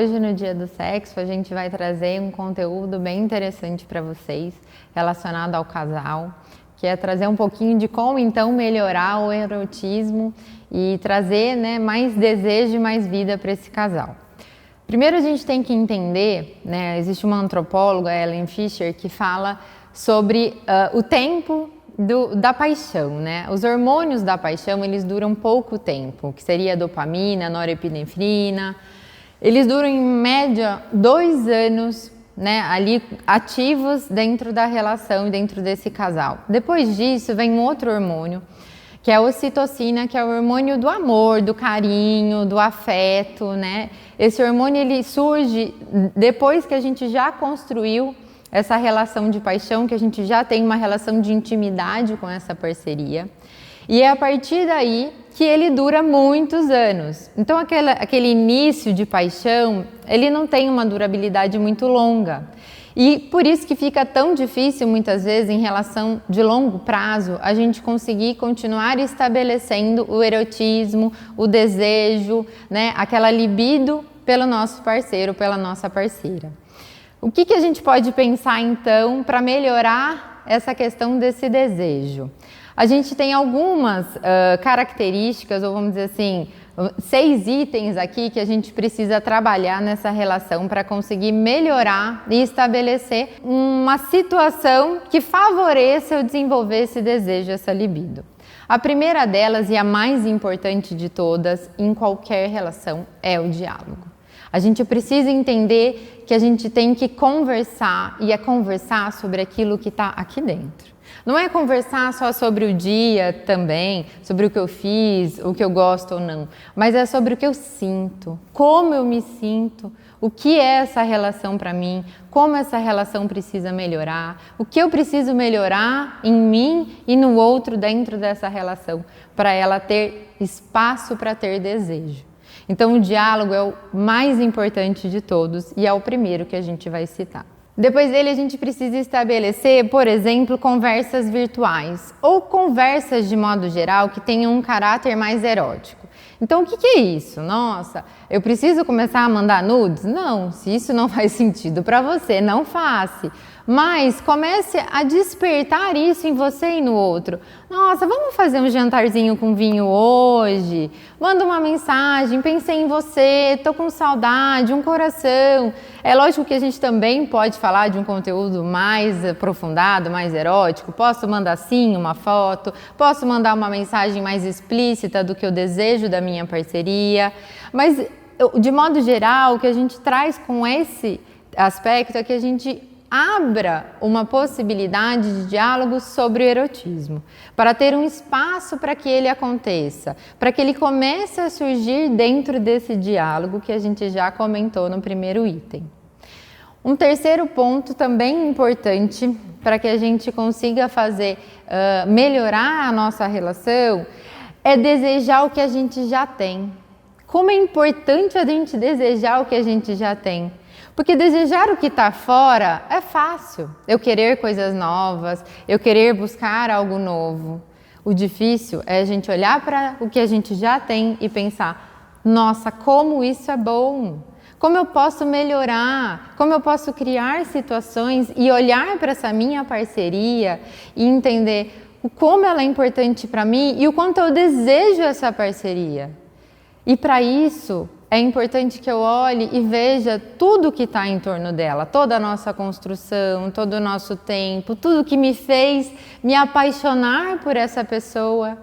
hoje no Dia do Sexo a gente vai trazer um conteúdo bem interessante para vocês relacionado ao casal, que é trazer um pouquinho de como então melhorar o erotismo e trazer, né, mais desejo e mais vida para esse casal. Primeiro a gente tem que entender, né, existe uma antropóloga, Ellen Fisher, que fala sobre o tempo da paixão, né? Os hormônios da paixão, eles duram pouco tempo, que seria a dopamina, a norepinefrina. Eles duram em média 2 anos, né, ali ativos dentro da relação, dentro desse casal. Depois disso vem um outro hormônio, que é a ocitocina, que é o hormônio do amor, do carinho, do afeto, né? Esse hormônio ele surge depois que a gente já construiu essa relação de paixão, que a gente já tem uma relação de intimidade com essa parceria. E é a partir daí que ele dura muitos anos. Então aquele início de paixão, ele não tem uma durabilidade muito longa. E por isso que fica tão difícil muitas vezes em relação de longo prazo a gente conseguir continuar estabelecendo o erotismo, o desejo, né, aquela libido pelo nosso parceiro, pela nossa parceira. O que a gente pode pensar então para melhorar essa questão desse desejo? A gente tem algumas características, ou vamos dizer assim, 6 itens aqui que a gente precisa trabalhar nessa relação para conseguir melhorar e estabelecer uma situação que favoreça eu desenvolver esse desejo, essa libido. A primeira delas e a mais importante de todas em qualquer relação é o diálogo. A gente precisa entender que a gente tem que conversar e é conversar sobre aquilo que está aqui dentro. Não é conversar só sobre o dia também, sobre o que eu fiz, o que eu gosto ou não, mas é sobre o que eu sinto, como eu me sinto, o que é essa relação para mim, como essa relação precisa melhorar, o que eu preciso melhorar em mim e no outro dentro dessa relação, para ela ter espaço para ter desejo. Então o diálogo é o mais importante de todos e é o primeiro que a gente vai citar. Depois dele a gente precisa estabelecer, por exemplo, conversas virtuais ou conversas de modo geral que tenham um caráter mais erótico. Então o que é isso? Nossa, eu preciso começar a mandar nudes? Não, se isso não faz sentido para você, não faça. Mas comece a despertar isso em você e no outro. Nossa, vamos fazer um jantarzinho com vinho hoje? Manda uma mensagem, pensei em você, tô com saudade, um coração. É lógico que a gente também pode falar de um conteúdo mais aprofundado, mais erótico. Posso mandar sim uma foto, posso mandar uma mensagem mais explícita do que eu desejo da minha parceria. Mas, de modo geral, o que a gente traz com esse aspecto é que a gente abra uma possibilidade de diálogo sobre o erotismo, para ter um espaço para que ele aconteça, para que ele comece a surgir dentro desse diálogo que a gente já comentou no primeiro item. Um terceiro ponto também importante para que a gente consiga fazer melhorar a nossa relação é desejar o que a gente já tem. Como é importante a gente desejar o que a gente já tem. Porque desejar o que está fora é fácil. Eu querer coisas novas, eu querer buscar algo novo. O difícil é a gente olhar para o que a gente já tem e pensar: nossa, como isso é bom! Como eu posso melhorar? Como eu posso criar situações e olhar para essa minha parceria e entender o como ela é importante para mim e o quanto eu desejo essa parceria. E para isso é importante que eu olhe e veja tudo que está em torno dela, toda a nossa construção, todo o nosso tempo, tudo que me fez me apaixonar por essa pessoa.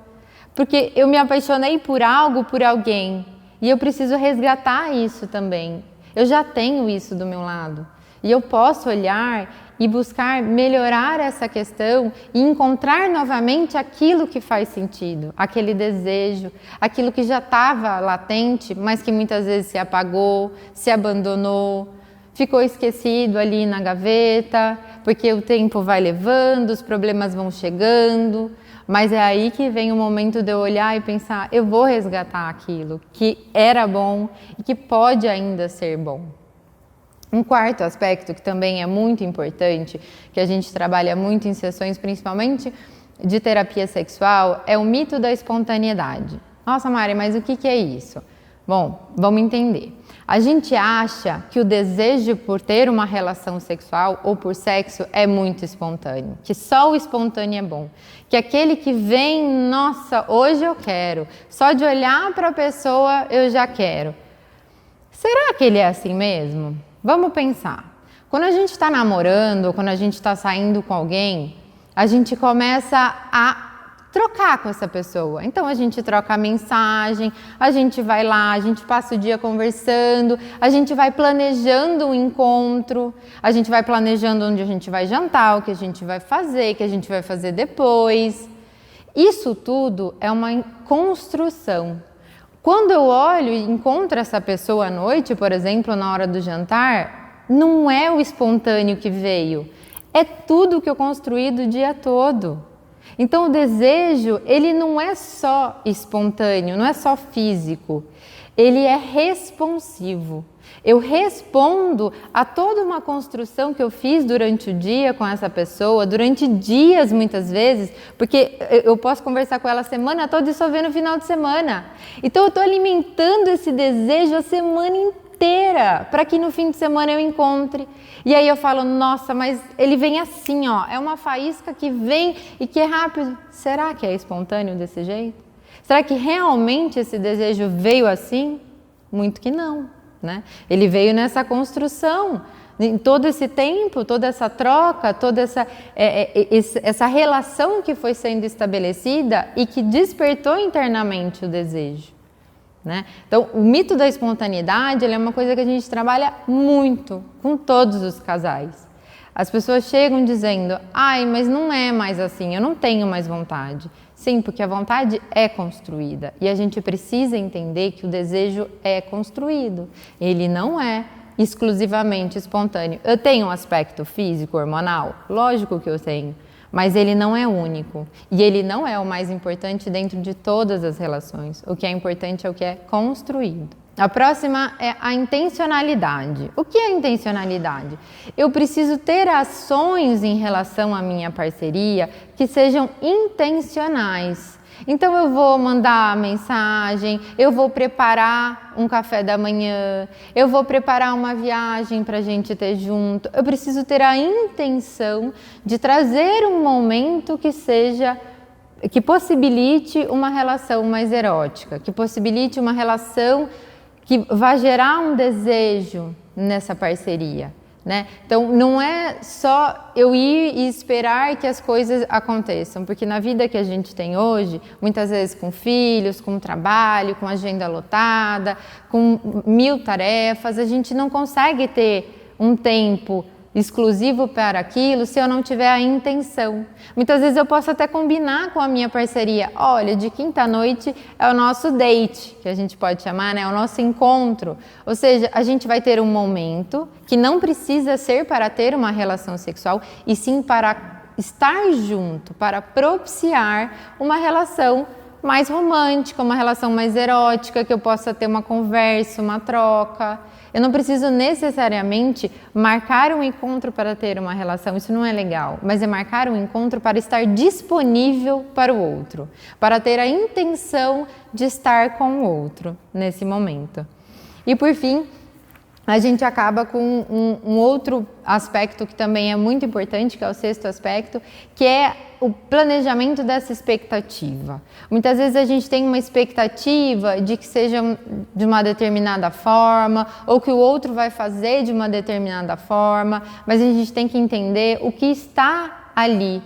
Porque eu me apaixonei por algo, por alguém, e eu preciso resgatar isso também. Eu já tenho isso do meu lado. E eu posso olhar e buscar melhorar essa questão e encontrar novamente aquilo que faz sentido, aquele desejo, aquilo que já estava latente, mas que muitas vezes se apagou, se abandonou, ficou esquecido ali na gaveta, porque o tempo vai levando, os problemas vão chegando, mas é aí que vem o momento de eu olhar e pensar: eu vou resgatar aquilo que era bom e que pode ainda ser bom. Um quarto aspecto que também é muito importante, que a gente trabalha muito em sessões, principalmente de terapia sexual, é o mito da espontaneidade. Nossa, Mari, mas o que é isso? Bom, vamos entender. A gente acha que o desejo por ter uma relação sexual ou por sexo é muito espontâneo, que só o espontâneo é bom, que aquele que vem, nossa, hoje eu quero, só de olhar para a pessoa eu já quero. Será que ele é assim mesmo? Vamos pensar. Quando a gente está namorando, quando a gente está saindo com alguém, a gente começa a trocar com essa pessoa. Então a gente troca a mensagem, a gente vai lá, a gente passa o dia conversando, a gente vai planejando um encontro, a gente vai planejando onde a gente vai jantar, o que a gente vai fazer, o que a gente vai fazer depois. Isso tudo é uma construção. Quando eu olho e encontro essa pessoa à noite, por exemplo, na hora do jantar, não é o espontâneo que veio, é tudo que eu construí do dia todo. Então o desejo, ele não é só espontâneo, não é só físico, ele é responsivo. Eu respondo a toda uma construção que eu fiz durante o dia com essa pessoa, durante dias muitas vezes, porque eu posso conversar com ela a semana toda e só ver no final de semana. Então eu estou alimentando esse desejo a semana inteira, para que no fim de semana eu encontre. E aí eu falo, nossa, mas ele vem assim, ó, é uma faísca que vem e que é rápido. Será que é espontâneo desse jeito? Será que realmente esse desejo veio assim? Muito que não, né? Ele veio nessa construção, em todo esse tempo, toda essa troca, toda essa relação que foi sendo estabelecida e que despertou internamente o desejo. Né? Então, o mito da espontaneidade ele é uma coisa que a gente trabalha muito com todos os casais. As pessoas chegam dizendo, ai, mas não é mais assim, eu não tenho mais vontade. Sim, porque a vontade é construída e a gente precisa entender que o desejo é construído. Ele não é exclusivamente espontâneo. Eu tenho um aspecto físico, hormonal? Lógico que eu tenho. Mas ele não é único e ele não é o mais importante dentro de todas as relações. O que é importante é o que é construído. A próxima é a intencionalidade. O que é intencionalidade? Eu preciso ter ações em relação à minha parceria que sejam intencionais. Então eu vou mandar mensagem, eu vou preparar um café da manhã, eu vou preparar uma viagem para a gente ter junto. Eu preciso ter a intenção de trazer um momento que possibilite uma relação mais erótica, que possibilite uma relação que vai gerar um desejo nessa parceria. Né? Então não é só eu ir e esperar que as coisas aconteçam, porque na vida que a gente tem hoje, muitas vezes com filhos, com trabalho, com agenda lotada, com 1000 tarefas, a gente não consegue ter um tempo exclusivo para aquilo se eu não tiver a intenção. Muitas vezes eu posso até combinar com a minha parceria, olha, de quinta-noite é o nosso date, que a gente pode chamar, né? É o nosso encontro. Ou seja, a gente vai ter um momento que não precisa ser para ter uma relação sexual, e sim para estar junto, para propiciar uma relação mais romântica, uma relação mais erótica, que eu possa ter uma conversa, uma troca. Eu não preciso necessariamente marcar um encontro para ter uma relação, isso não é legal, mas é marcar um encontro para estar disponível para o outro, para ter a intenção de estar com o outro nesse momento. E por fim, a gente acaba com um outro aspecto que também é muito importante, que é o sexto aspecto, que é o planejamento dessa expectativa. Muitas vezes a gente tem uma expectativa de que seja de uma determinada forma, ou que o outro vai fazer de uma determinada forma, mas a gente tem que entender o que está ali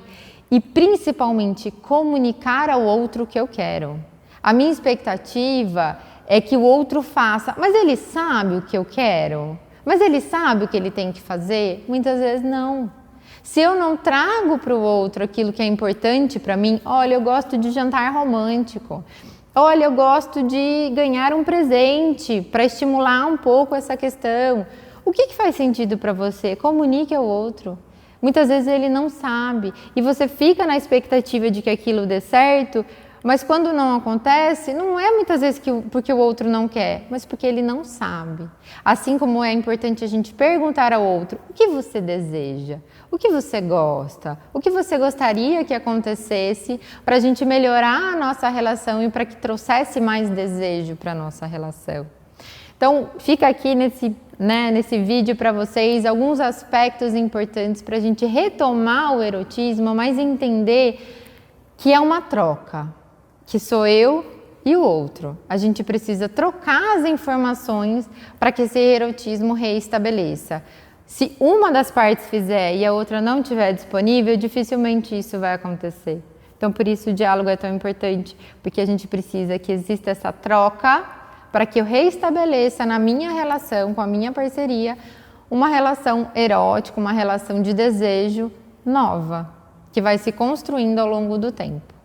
e principalmente comunicar ao outro o que eu quero. A minha expectativa é que o outro faça, mas ele sabe o que eu quero? Mas ele sabe o que ele tem que fazer? Muitas vezes não. Se eu não trago para o outro aquilo que é importante para mim, olha, eu gosto de jantar romântico, olha, eu gosto de ganhar um presente para estimular um pouco essa questão. O que faz sentido para você? Comunique ao outro. Muitas vezes ele não sabe e você fica na expectativa de que aquilo dê certo, Mas quando não acontece, não é muitas vezes porque o outro não quer, mas porque ele não sabe. Assim como é importante a gente perguntar ao outro: o que você deseja? O que você gosta? O que você gostaria que acontecesse para a gente melhorar a nossa relação e para que trouxesse mais desejo para a nossa relação? Então, fica aqui nesse vídeo para vocês alguns aspectos importantes para a gente retomar o erotismo, mas entender que é uma troca, que sou eu e o outro. A gente precisa trocar as informações para que esse erotismo reestabeleça. Se uma das partes fizer e a outra não estiver disponível, dificilmente isso vai acontecer. Então, por isso o diálogo é tão importante, porque a gente precisa que exista essa troca para que eu reestabeleça na minha relação, com a minha parceria, uma relação erótica, uma relação de desejo nova, que vai se construindo ao longo do tempo.